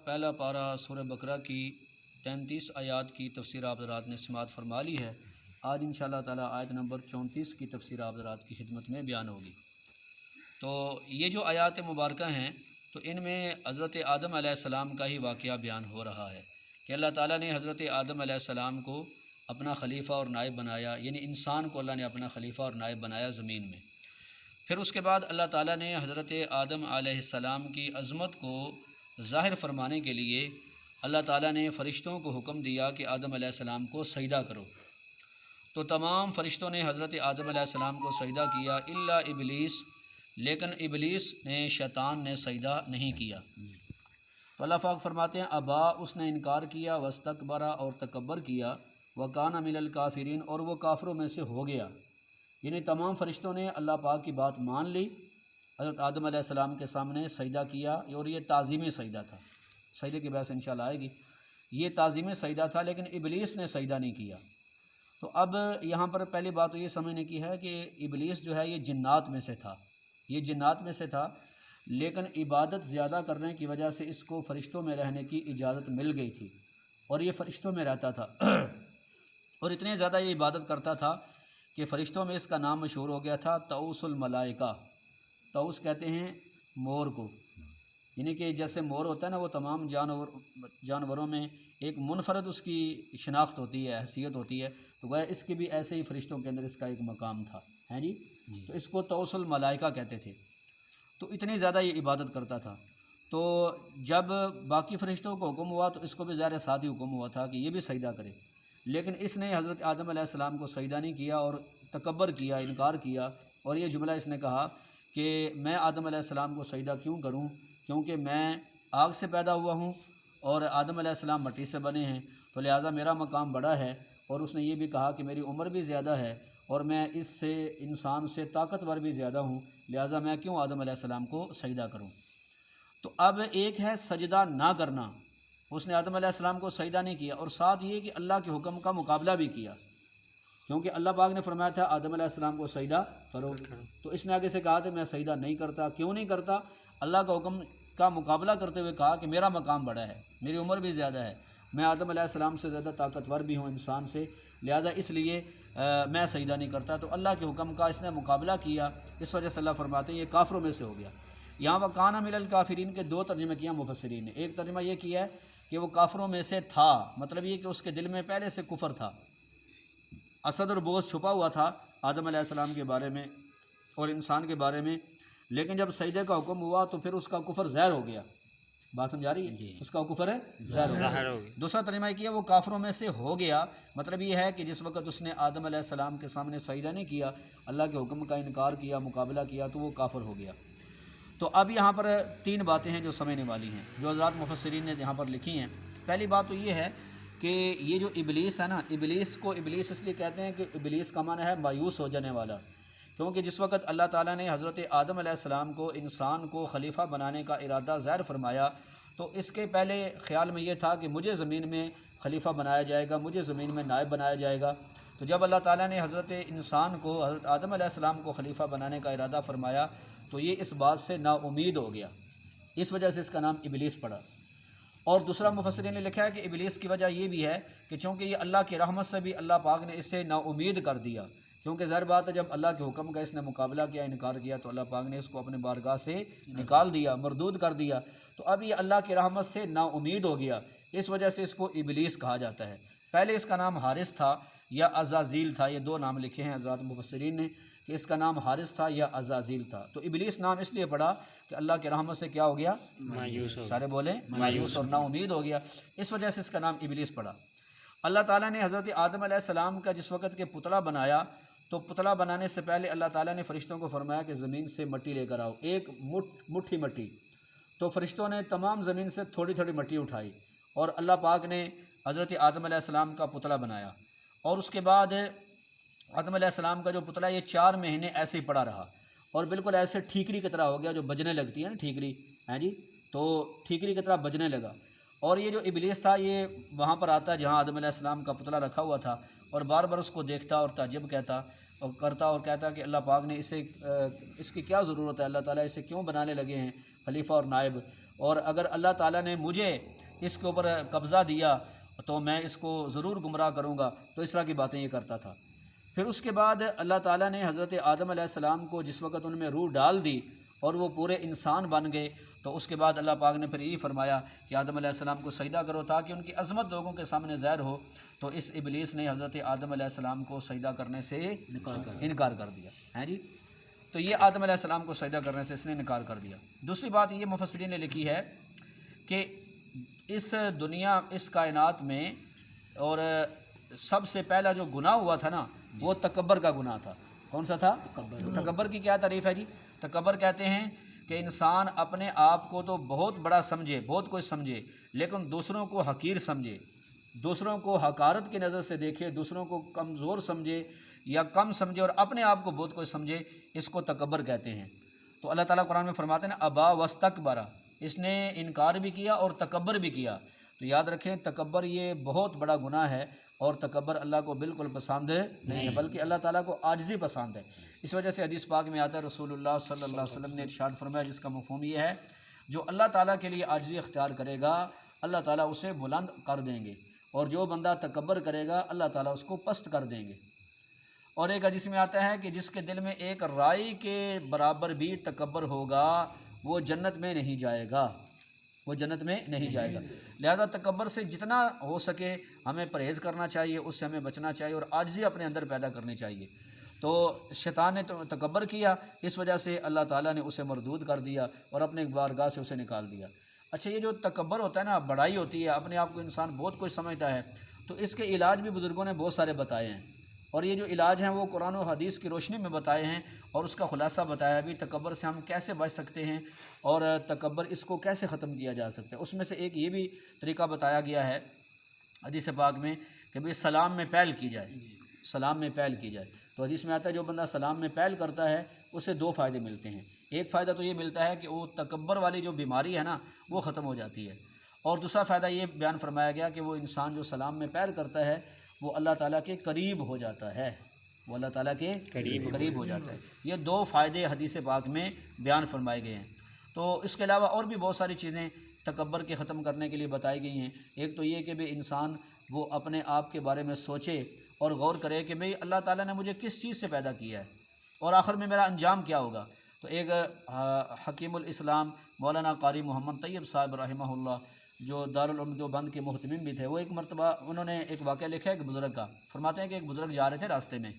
پہلا پارہ سورہ بقرہ کی 33 آیات کی تفسیر آپ حضرات نے سماعت فرما لی ہے۔ آج انشاءاللہ تعالی آیت نمبر 34 کی تفسیر آپ حضرات کی خدمت میں بیان ہوگی۔ تو یہ جو آیات مبارکہ ہیں تو ان میں حضرت آدم علیہ السلام کا ہی واقعہ بیان ہو رہا ہے کہ اللہ تعالیٰ نے حضرت آدم علیہ السلام کو اپنا خلیفہ اور نائب بنایا، یعنی انسان کو اللہ نے اپنا خلیفہ اور نائب بنایا زمین میں۔ پھر اس کے بعد اللہ تعالیٰ نے حضرت آدم علیہ السلام کی عظمت کو ظاہر فرمانے کے لیے اللہ تعالیٰ نے فرشتوں کو حکم دیا کہ آدم علیہ السلام کو سجدہ کرو۔ تو تمام فرشتوں نے حضرت آدم علیہ السلام کو سجدہ کیا الا ابلیس، لیکن ابلیس نے، شیطان نے سجدہ نہیں کیا۔ تو اللہ پاک فرماتے ہیں ابا، اس نے انکار کیا، واستکبر، اور تکبر کیا، وکان من الکافرین، اور وہ کافروں میں سے ہو گیا۔ یعنی تمام فرشتوں نے اللہ پاک کی بات مان لی، حضرت آدم علیہ السلام کے سامنے سجدہ کیا، اور یہ تعظیمی سجدہ تھا۔ سجدے کی بحث انشاءاللہ آئے گی۔ یہ تعظیمی سجدہ تھا، لیکن ابلیس نے سجدہ نہیں کیا۔ تو اب یہاں پر پہلی بات تو یہ سمجھنے کی ہے کہ ابلیس جو ہے یہ جنات میں سے تھا، یہ جنات میں سے تھا، لیکن عبادت زیادہ کرنے کی وجہ سے اس کو فرشتوں میں رہنے کی اجازت مل گئی تھی، اور یہ فرشتوں میں رہتا تھا اور اتنے زیادہ یہ عبادت کرتا تھا کہ فرشتوں میں اس کا نام مشہور ہو گیا تھا طاؤس الملائکہ۔ طاؤس کہتے ہیں مور کو، یعنی کہ جیسے مور ہوتا ہے نا، وہ تمام جانوروں میں ایک منفرد اس کی شناخت ہوتی ہے، حیثیت ہوتی ہے، تو گویا اس کی بھی ایسے ہی فرشتوں کے اندر اس کا ایک مقام تھا، ہیں جی۔ تو اس کو طاؤس الملائکہ کہتے تھے۔ تو اتنی زیادہ یہ عبادت کرتا تھا۔ تو جب باقی فرشتوں کو حکم ہوا تو اس کو بھی ظاہر ساتھ ہی حکم ہوا تھا کہ یہ بھی سجدہ کرے، لیکن اس نے حضرت آدم علیہ السلام کو سجدہ نہیں کیا اور تکبر کیا، انکار کیا، اور یہ جملہ اس نے کہا کہ میں آدم علیہ السلام کو سجدہ کیوں کروں، کیونکہ میں آگ سے پیدا ہوا ہوں اور آدم علیہ السلام مٹی سے بنے ہیں، تو لہٰذا میرا مقام بڑا ہے۔ اور اس نے یہ بھی کہا کہ میری عمر بھی زیادہ ہے اور میں اس سے انسان سے طاقتور بھی زیادہ ہوں، لہٰذا میں کیوں آدم علیہ السلام کو سجدہ کروں۔ تو اب ایک ہے سجدہ نہ کرنا، اس نے آدم علیہ السلام کو سجدہ نہیں کیا، اور ساتھ یہ کہ اللہ کے حکم کا مقابلہ بھی کیا، کیونکہ اللہ پاک نے فرمایا تھا آدم علیہ السلام کو سجدہ کرو، تو اس نے آگے سے کہا تھا میں سجدہ نہیں کرتا۔ کیوں نہیں کرتا؟ اللہ کا حکم کا مقابلہ کرتے ہوئے کہا کہ میرا مقام بڑا ہے، میری عمر بھی زیادہ ہے، میں آدم علیہ السلام سے زیادہ طاقتور بھی ہوں انسان سے، لہذا اس لیے میں سجدہ نہیں کرتا۔ تو اللہ کے حکم کا اس نے مقابلہ کیا، اس وجہ سے اللہ فرماتے ہیں یہ کافروں میں سے ہو گیا۔ یہاں وکان من الکافرین کے دو ترجمے کیا مفسرین نے۔ ایک ترجمہ یہ کیا ہے کہ وہ کافروں میں سے تھا، مطلب یہ کہ اس کے دل میں پہلے سے کفر تھا، حسد اور بغض چھپا ہوا تھا آدم علیہ السلام کے بارے میں اور انسان کے بارے میں، لیکن جب سجدے کا حکم ہوا تو پھر اس کا کفر ظاہر ہو گیا۔ بات سمجھا رہی ہے؟ اس کا کفر ہے ظاہر ہو گیا۔ دوسرا ترجمہ کیا وہ کافروں میں سے ہو گیا، مطلب یہ ہے کہ جس وقت اس نے آدم علیہ السلام کے سامنے سجدہ نہیں کیا، اللہ کے حکم کا انکار کیا، مقابلہ کیا، تو وہ کافر ہو گیا۔ تو اب یہاں پر تین باتیں ہیں جو سمجھنے والی ہیں، جو حضرات مفسرین نے یہاں پر لکھی ہیں۔ پہلی بات تو یہ ہے کہ یہ جو ابلیس ہے نا، ابلیس کو ابلیس اس لیے کہتے ہیں کہ ابلیس کا معنی ہے مایوس ہو جانے والا، کیونکہ جس وقت اللہ تعالیٰ نے حضرت آدم علیہ السلام کو انسان کو خلیفہ بنانے کا ارادہ ظاہر فرمایا، تو اس کے پہلے خیال میں یہ تھا کہ مجھے زمین میں خلیفہ بنایا جائے گا، مجھے زمین میں نائب بنایا جائے گا۔ تو جب اللہ تعالیٰ نے حضرت انسان کو، حضرت آدم علیہ السلام کو خلیفہ بنانے کا ارادہ فرمایا تو یہ اس بات سے نا امید ہو گیا، اس وجہ سے اس کا نام ابلیس پڑا۔ اور دوسرا مفسرین نے لکھا ہے کہ ابلیس کی وجہ یہ بھی ہے کہ چونکہ یہ اللہ کی رحمت سے بھی اللہ پاک نے اسے نا امید کر دیا، کیونکہ ظاہر بات ہے جب اللہ کے حکم کا اس نے مقابلہ کیا، انکار کیا، تو اللہ پاک نے اس کو اپنے بارگاہ سے نکال دیا، مردود کر دیا۔ تو اب یہ اللہ کی رحمت سے نا امید ہو گیا، اس وجہ سے اس کو ابلیس کہا جاتا ہے۔ پہلے اس کا نام حارث تھا یا عزازیل تھا، یہ دو نام لکھے ہیں حضرات مفسرین نے کہ اس کا نام حارث تھا یا عزازیل تھا۔ تو ابلیس نام اس لیے پڑا کہ اللہ کی رحمت سے کیا ہو گیا؟ مایوس، سارے بولیں مایوس اور نا امید ہو گیا، اس وجہ سے اس کا نام ابلیس پڑا۔ اللہ تعالیٰ نے حضرت آدم علیہ السلام کا جس وقت کے پتلا بنایا، تو پتلا بنانے سے پہلے اللہ تعالیٰ نے فرشتوں کو فرمایا کہ زمین سے مٹی لے کر آؤ، ایک مٹھی مٹی۔ تو فرشتوں نے تمام زمین سے تھوڑی تھوڑی مٹی اٹھائی اور اللہ پاک نے حضرت آدم علیہ السلام کا پتلا بنایا، اور اس کے بعد آدم علیہ السلام کا جو پتلا یہ 4 مہینے ایسے ہی پڑا رہا، اور بالکل ایسے ٹھیکری کی طرح ہو گیا، جو بجنے لگتی ہے نا ٹھیکری، ہیں جی، تو ٹھیکری کی طرح بجنے لگا۔ اور یہ جو ابلیس تھا یہ وہاں پر آتا جہاں آدم علیہ السلام کا پتلا رکھا ہوا تھا، اور بار بار اس کو دیکھتا اور تعجب کرتا اور کہتا کہ اللہ پاک نے اس کی کیا ضرورت ہے، اللہ تعالیٰ اسے کیوں بنانے لگے ہیں خلیفہ اور نائب، اور اگر اللہ تعالیٰ نے مجھے اس کے اوپر قبضہ دیا تو میں اس کو ضرور گمراہ کروں گا، تو اس طرح کی باتیں یہ کرتا تھا۔ پھر اس کے بعد اللہ تعالیٰ نے حضرت آدم علیہ السلام کو جس وقت ان میں روح ڈال دی اور وہ پورے انسان بن گئے، تو اس کے بعد اللہ پاک نے پھر یہی فرمایا کہ آدم علیہ السلام کو سجدہ کرو تاکہ ان کی عظمت لوگوں کے سامنے ظاہر ہو۔ تو اس ابلیس نے حضرت آدم علیہ السلام کو سجدہ کرنے سے انکار کر دیا ہے جی۔ تو یہ آدم علیہ السلام کو سجدہ کرنے سے اس نے انکار کر دیا۔ دوسری بات یہ مفسرین نے لکھی ہے کہ اس دنیا، اس کائنات میں اور سب سے پہلا جو گناہ ہوا تھا نا وہ تکبر کا گناہ تھا۔ کون سا تھا؟ تکبر کی کیا تعریف ہے جی؟ تکبر کہتے ہیں کہ انسان اپنے آپ کو تو بہت بڑا سمجھے، بہت کچھ سمجھے، لیکن دوسروں کو حقیر سمجھے، دوسروں کو حقارت کی نظر سے دیکھے، دوسروں کو کمزور سمجھے یا کم سمجھے اور اپنے آپ کو بہت کچھ سمجھے، اس کو تکبر کہتے ہیں۔ تو اللہ تعالیٰ قرآن میں فرماتے ہیں نا ابا واستکبر، اس نے انکار بھی کیا اور تکبر بھی کیا۔ تو یاد رکھیں تکبر یہ بہت بڑا گناہ ہے اور تکبر اللہ کو بالکل پسند نہیں ہے، بلکہ اللہ تعالیٰ کو عاجزی پسند ہے۔ اس وجہ سے حدیث پاک میں آتا ہے رسول اللہ صلی اللہ علیہ وسلم نے ارشاد فرمایا جس کا مفہوم یہ ہے جو اللہ تعالیٰ کے لیے عاجزی اختیار کرے گا اللہ تعالیٰ اسے بلند کر دیں گے، اور جو بندہ تکبر کرے گا اللہ تعالیٰ اس کو پست کر دیں گے۔ اور ایک حدیث میں آتا ہے کہ جس کے دل میں ایک رائی کے برابر بھی تکبر ہوگا وہ جنت میں نہیں جائے گا، وہ جنت میں نہیں جائے گا۔ لہذا تکبر سے جتنا ہو سکے ہمیں پرہیز کرنا چاہیے، اس سے ہمیں بچنا چاہیے اور عاجزی اپنے اندر پیدا کرنی چاہیے۔ تو شیطان نے تکبر کیا، اس وجہ سے اللہ تعالیٰ نے اسے مردود کر دیا اور اپنے بارگاہ سے اسے نکال دیا۔ اچھا یہ جو تکبر ہوتا ہے نا، بڑائی ہوتی ہے، اپنے آپ کو انسان بہت کچھ سمجھتا ہے، تو اس کے علاج بھی بزرگوں نے بہت سارے بتائے ہیں، اور یہ جو علاج ہیں وہ قرآن و حدیث کی روشنی میں بتائے ہیں اور اس کا خلاصہ بتایا بھی تکبر سے ہم کیسے بچ سکتے ہیں اور تکبر اس کو کیسے ختم کیا جا سکتا ہے۔ اس میں سے ایک یہ بھی طریقہ بتایا گیا ہے حدیث پاک میں کہ بھئی سلام میں پہل کی جائے، سلام میں پہل کی جائے۔ تو حدیث میں آتا ہے جو بندہ سلام میں پہل کرتا ہے اسے دو فائدے ملتے ہیں۔ ایک فائدہ تو یہ ملتا ہے کہ وہ تکبر والی جو بیماری ہے نا وہ ختم ہو جاتی ہے، اور دوسرا فائدہ یہ بیان فرمایا گیا کہ وہ انسان جو سلام میں پہل کرتا ہے وہ اللہ تعالیٰ کے قریب ہو جاتا ہے، وہ اللہ تعالیٰ کے قریب ہو جاتا ہے۔ یہ دو فائدے حدیث پاک میں بیان فرمائے گئے ہیں۔ تو اس کے علاوہ اور بھی بہت ساری چیزیں تکبر کے ختم کرنے کے لیے بتائی گئی ہیں۔ ایک تو یہ کہ بھئی انسان وہ اپنے آپ کے بارے میں سوچے اور غور کرے کہ بھئی اللہ تعالیٰ نے مجھے کس چیز سے پیدا کیا ہے اور آخر میں میرا انجام کیا ہوگا۔ تو ایک حکیم الاسلام مولانا قاری محمد طیب صاحب رحمہ اللہ جو دارالعلوم دیوبند کے محتمم بھی تھے، وہ ایک مرتبہ انہوں نے ایک واقعہ لکھا ہے ایک بزرگ کا۔ فرماتے ہیں کہ ایک بزرگ جا رہے تھے راستے میں،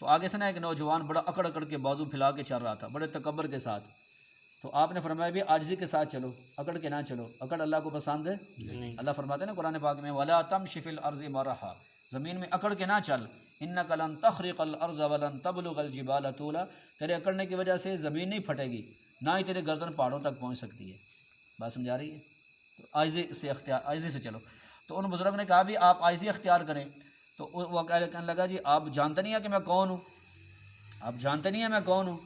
تو آگے سے نا ایک نوجوان بڑا اکڑ اکڑ کے بازو پھیلا کے چل رہا تھا بڑے تکبر کے ساتھ۔ تو آپ نے فرمایا بھی عاجزی کے ساتھ چلو، اکڑ کے نہ چلو، اکڑ اللہ کو پسند ہے نہیں۔ اللہ فرماتے ہیں نا قرآن پاک میں وَلَا تَمْشِ فِي الْأَرْضِ مَرَحًا، زمین میں اکڑ کے نہ چل، اِنَّكَ لَن تَخْرِقَ الْأَرْضَ وَلَن تَبْلُغَ الْجِبَالَ طُولًا، تیرے اکڑنے کی وجہ سے زمین نہیں پھٹے گی، نہ ہی تیرے گردن پہاڑوں تک پہنچ سکتی ہے۔ بات سمجھا رہی ہے؟ تو عاجزی سے چلو۔ تو ان بزرگ نے کہا بھی آپ عاجزی اختیار کریں۔ تو وہ کہنے لگا جی آپ جانتے نہیں ہیں کہ میں کون ہوں، آپ جانتے نہیں ہیں میں کون ہوں۔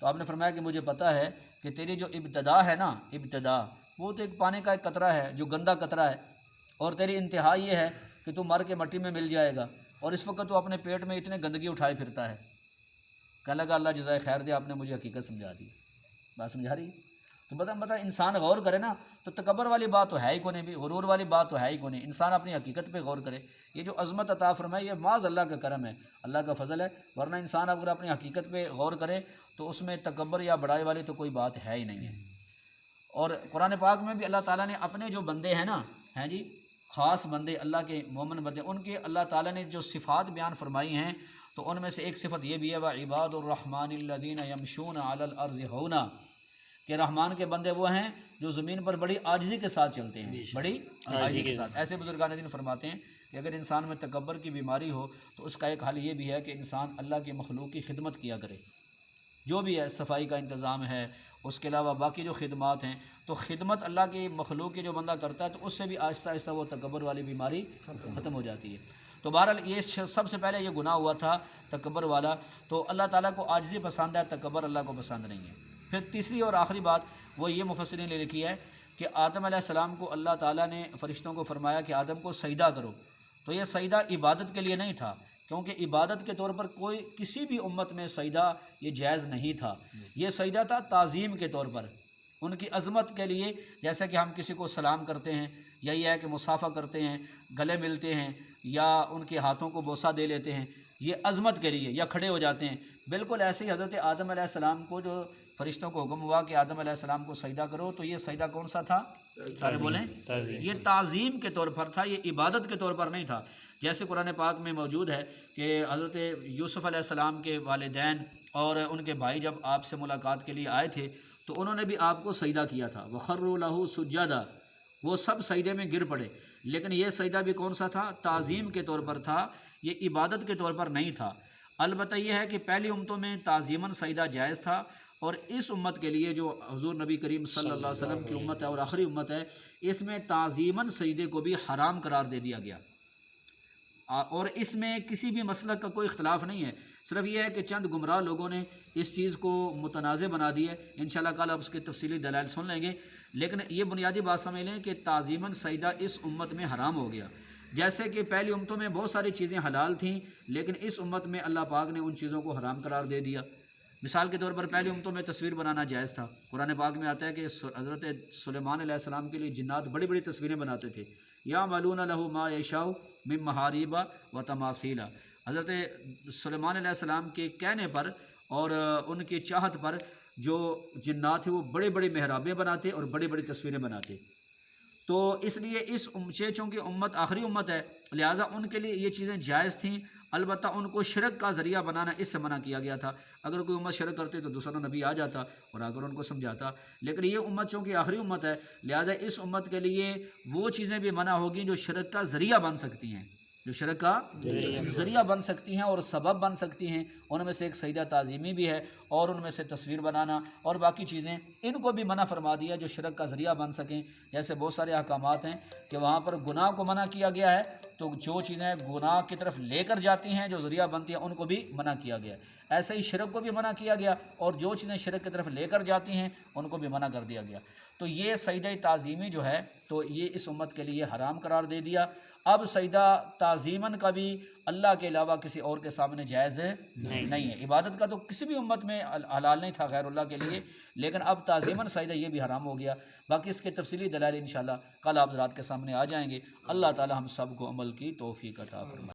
تو آپ نے فرمایا کہ مجھے پتہ ہے کہ تیری جو ابتدا ہے نا، ابتدا وہ تو ایک پانی کا ایک قطرہ ہے جو گندا قطرہ ہے، اور تیری انتہا یہ ہے کہ تو مر کے مٹی میں مل جائے گا، اور اس وقت تو اپنے پیٹ میں اتنے گندگی اٹھائے پھرتا ہے۔ کہنے لگا اللہ جزائے خیر دے، آپ نے مجھے حقیقت سمجھا دی۔ بات سمجھا رہی ہے؟ تو بتا انسان غور کرے نا تو تکبر والی بات تو ہے ہی کوئی نہیں، بھی غرور والی بات تو ہے ہی کوئی نہیں، انسان اپنی حقیقت پہ غور کرے۔ یہ جو عظمت عطا فرمائے یہ معاذ اللہ کا کرم ہے، اللہ کا فضل ہے، ورنہ انسان اگر اپنی حقیقت پہ غور کرے تو اس میں تکبر یا بڑائی والی تو کوئی بات ہے ہی نہیں ہے۔ اور قرآن پاک میں بھی اللہ تعالیٰ نے اپنے جو بندے ہیں نا، ہیں جی خاص بندے اللہ کے مومن بندے، ان کے اللہ تعالیٰ نے جو صفات بیان فرمائی ہیں تو ان میں سے ایک صفت یہ بھی ہے وَعِبَادُ الرَّحْمَنِ الَّذِينَ يَمْشُونَ عَلَى الْأَرْضِ هَوْنًا، کہ رحمان کے بندے وہ ہیں جو زمین پر بڑی عاجزی کے ساتھ چلتے ہیں، بڑی عاجزی کے ساتھ۔ ایسے بزرگان دین فرماتے ہیں کہ اگر انسان میں تکبر کی بیماری ہو تو اس کا ایک حل یہ بھی ہے کہ انسان اللہ کی مخلوق کی خدمت کیا کرے، جو بھی ہے صفائی کا انتظام ہے، اس کے علاوہ باقی جو خدمات ہیں، تو خدمت اللہ کی مخلوق کی جو بندہ کرتا ہے تو اس سے بھی آہستہ آہستہ وہ تکبر والی بیماری ختم ہو جاتی ہے۔ تو بہرحال یہ سب سے پہلے یہ گناہ ہوا تھا تکبر والا، تو اللہ تعالیٰ کو عاجزی پسند ہے، تکبر اللہ کو پسند نہیں ہے۔ پھر تیسری اور آخری بات وہ یہ مفسرین نے لکھی ہے کہ آدم علیہ السلام کو اللہ تعالیٰ نے فرشتوں کو فرمایا کہ آدم کو سجدہ کرو، تو یہ سجدہ عبادت کے لیے نہیں تھا، کیونکہ عبادت کے طور پر کوئی کسی بھی امت میں سجدہ یہ جائز نہیں تھا، یہ سجدہ تھا تعظیم کے طور پر، ان کی عظمت کے لیے، جیسے کہ ہم کسی کو سلام کرتے ہیں، یا یہ ہے کہ مصافحہ کرتے ہیں، گلے ملتے ہیں، یا ان کے ہاتھوں کو بوسہ دے لیتے ہیں، یہ عظمت کے لیے، یا کھڑے ہو جاتے ہیں۔ بالکل ایسے ہی حضرت آدم علیہ السلام کو جو فرشتوں کو حکم ہوا کہ آدم علیہ السلام کو سجدہ کرو، تو یہ سجدہ کون سا تھا؟ سارے بولیں، یہ تعظیم کے طور پر تھا، یہ عبادت کے طور پر نہیں تھا۔ جیسے قرآن پاک میں موجود ہے کہ حضرت یوسف علیہ السلام کے والدین اور ان کے بھائی جب آپ سے ملاقات کے لیے آئے تھے تو انہوں نے بھی آپ کو سجدہ کیا تھا، وَخَرُّوا لَهُ سُجَّدًا، وہ سب سجدے میں گر پڑے، لیکن یہ سجدہ بھی کون سا تھا؟ تعظیم کے طور پر تھا، یہ عبادت کے طور پر نہیں تھا۔ البتہ یہ ہے کہ پہلی امتوں میں تعظیماً سجدہ جائز تھا، اور اس امت کے لیے جو حضور نبی کریم صلی اللہ علیہ وسلم کی امت ہے اور آخری امت ہے، اس میں تعظیماً سجدے کو بھی حرام قرار دے دیا گیا، اور اس میں کسی بھی مسلک کا کوئی اختلاف نہیں ہے۔ صرف یہ ہے کہ چند گمراہ لوگوں نے اس چیز کو متنازع بنا دی ہے، انشاءاللہ کل آپ اس کے تفصیلی دلائل سن لیں گے، لیکن یہ بنیادی بات سمجھ لیں کہ تعظیماً سجدہ اس امت میں حرام ہو گیا۔ جیسے کہ پہلی امتوں میں بہت ساری چیزیں حلال تھیں، لیکن اس امت میں اللہ پاک نے ان چیزوں کو حرام قرار دے دیا۔ مثال کے طور پر پہلی امتوں میں تصویر بنانا جائز تھا، قرآن پاک میں آتا ہے کہ حضرت سلیمان علیہ السلام کے لیے جنات بڑی بڑی تصویریں بناتے تھے، یعملون لہ ما یشاء من محاریب و تماثیل۔ حضرت سلیمان علیہ السلام کے کہنے پر اور ان کی چاہت پر جو جنات ہیں وہ بڑے بڑے محرابیں بناتے اور بڑی بڑی تصویریں بناتے۔ تو اس لیے اس چونکہ امت آخری امت ہے، لہٰذا ان کے لیے یہ چیزیں جائز تھیں، البتہ ان کو شرک کا ذریعہ بنانا اس سے منع کیا گیا تھا۔ اگر کوئی امت شرک کرتے تو دوسرا نبی آ جاتا اور اگر ان کو سمجھاتا، لیکن یہ امت چونکہ آخری امت ہے، لہٰذا اس امت کے لیے وہ چیزیں بھی منع ہوگی جو شرک کا ذریعہ بن سکتی ہیں، جو شرک کا ذریعہ بن سکتی ہیں اور سبب بن سکتی ہیں۔ ان میں سے ایک سجدہ تعظیمی بھی ہے، اور ان میں سے تصویر بنانا اور باقی چیزیں، ان کو بھی منع فرما دیا جو شرک کا ذریعہ بن سکیں۔ جیسے بہت سارے احکامات ہیں کہ وہاں پر گناہ کو منع کیا گیا ہے، تو جو چیزیں گناہ کی طرف لے کر جاتی ہیں، جو ذریعہ بنتی ہیں، ان کو بھی منع کیا گیا ہے۔ ایسے ہی شرک کو بھی منع کیا گیا، اور جو چیزیں شرک کی طرف لے کر جاتی ہیں ان کو بھی منع کر دیا گیا۔ تو یہ سجدہ تعظیمی جو ہے تو یہ اس امت کے لیے حرام قرار دے دیا۔ اب سجدہ تعظیماً کا بھی اللہ کے علاوہ کسی اور کے سامنے جائز نہیں ہے۔ عبادت کا تو کسی بھی امت میں حلال نہیں تھا غیر اللہ کے لیے، لیکن اب تعظیماً سجدہ یہ بھی حرام ہو گیا۔ باقی اس کے تفصیلی دلائل انشاءاللہ کل آپ حضرات کے سامنے آ جائیں گے۔ اللہ تعالی ہم سب کو عمل کی توفیق عطا فرمائے۔